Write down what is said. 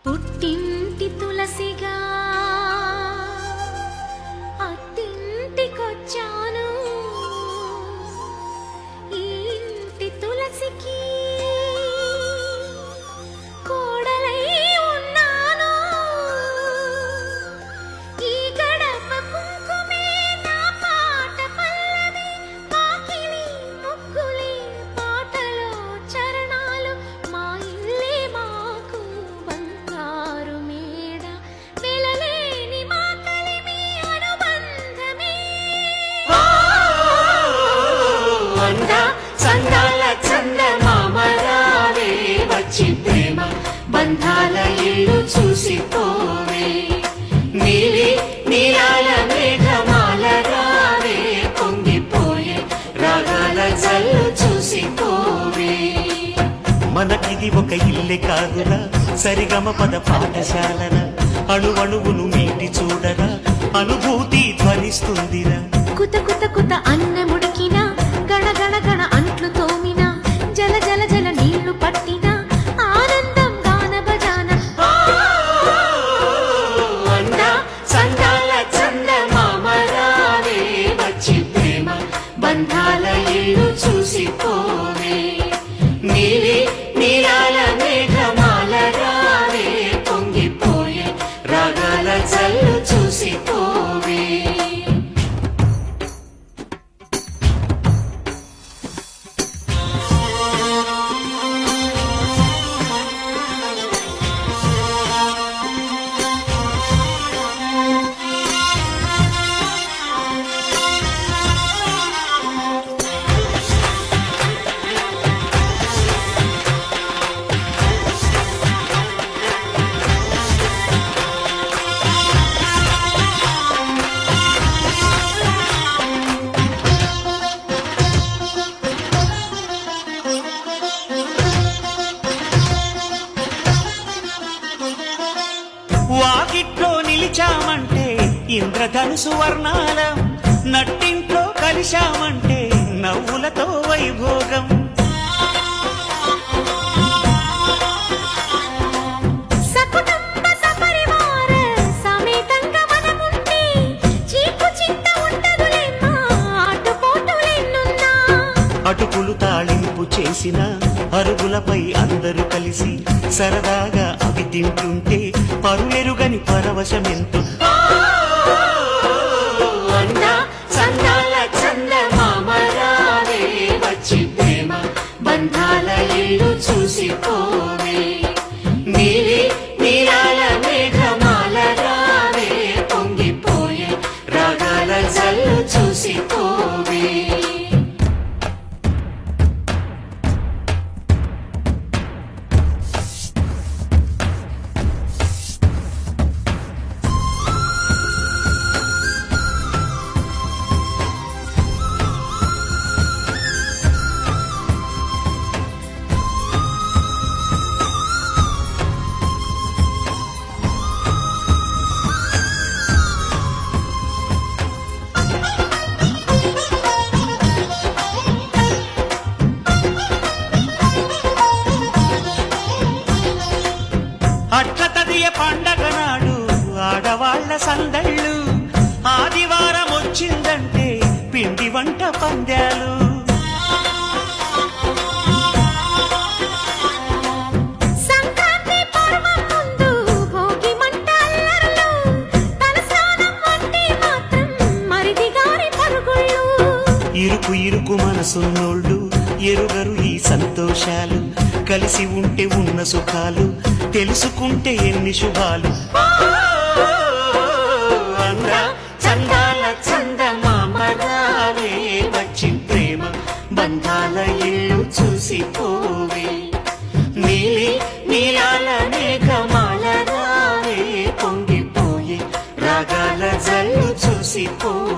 పుట్టింటి తులసిగా అత్తింటికొచ్చాను. ఈ ఇంటి తులసికి కోడలై ఉన్నాను. ఈ గడప కుంకుమే నా పాట పల్లవి, పాకిలి ముగ్గులే పాటలో చరణాలు. మా ఇల్లే మాకు బంగారు మేడ, వెలలేని మా కలిమి అనుబంధమే. వంద సందాల చందమామరావే, వచ్చి ప్రేమ బంధాల ఇల్లు చూసిపోవే. నీలి నీలాల మేఘమాల రావే, పొంగిపోయే రాగాల జల్లు చూసిపోవే. మనకిది ఒక ఇల్లే కాదురా, సరిగమ పద పాఠశాలన. అణువణువును మీటి చూడరా, అనుభూతి ధ్వనిస్తుందిరా. కుత కుత కుత అన్నముడికిన, గణ గణ గణ అంట్లు తోమిన, జల జల జల నీళ్లు పట్టిన, ఆనందం గాన భజాన. వంద సందాల చందమామరావే, వచ్చి ప్రేమ బంధాల ఇల్లు చూసిపోవే. నీలి నీలాల మేఘమాల రావే, పొంగిపోయే రాగాల జల్లు చూసిపోవే. వాకిట్లో నిలిచామంటే ఇంద్రధనుసు వర్ణాలం, నట్టింట్లో కలిశామంటే నవ్వులతో వైభోగం. సకుటుంబ సపరివార సమేతంగా మనముంటే చీకు చింత ఉండదులేమ్మా, ఆటుపోటులెన్నున్నా. అటుకులు తాళింపు చేసిన అరుగులపై అందరూ కలిసి సరదాగా అవి తింటుంటే పరులెరుగని పరవశమెంతో. వంద సందాల చందమామరావే, వచ్చి ప్రేమ బంధాల ఇల్లు చూసిపోవే. నీలి నీలాల మేఘమాల రావే, పొంగిపోయే రాగాల జల్లు చూసిపోవే. అట్ల తదియ పండగ నాడు ఆడవాళ్ల సందళ్ళు, ఆదివారం వచ్చిందంటే పిండి వంట పందాలు. సంక్రాంతి పర్వం ముందు భోగి మంట అల్లర్లు, తలస్నానం అంటే మాత్రం మరిది గారి పరుగుళ్ళు. ఇరుకు ఇరుకు మనసున్నోళ్ళు ఎరుగరు ఈ సంతోషాలు, కలిసి ఉంటే ఉన్న సుఖాలు, తెలుసుకుంటే ఎన్ని శుభాలు. వంద చందాల చందమామరావే, వచ్చి ప్రేమ బంధాల ఇల్లు చూసిపోవే. నీలి నీలాల మేఘమాల రావే, పొంగిపోయే రాగాల జల్లు చూసిపోవే.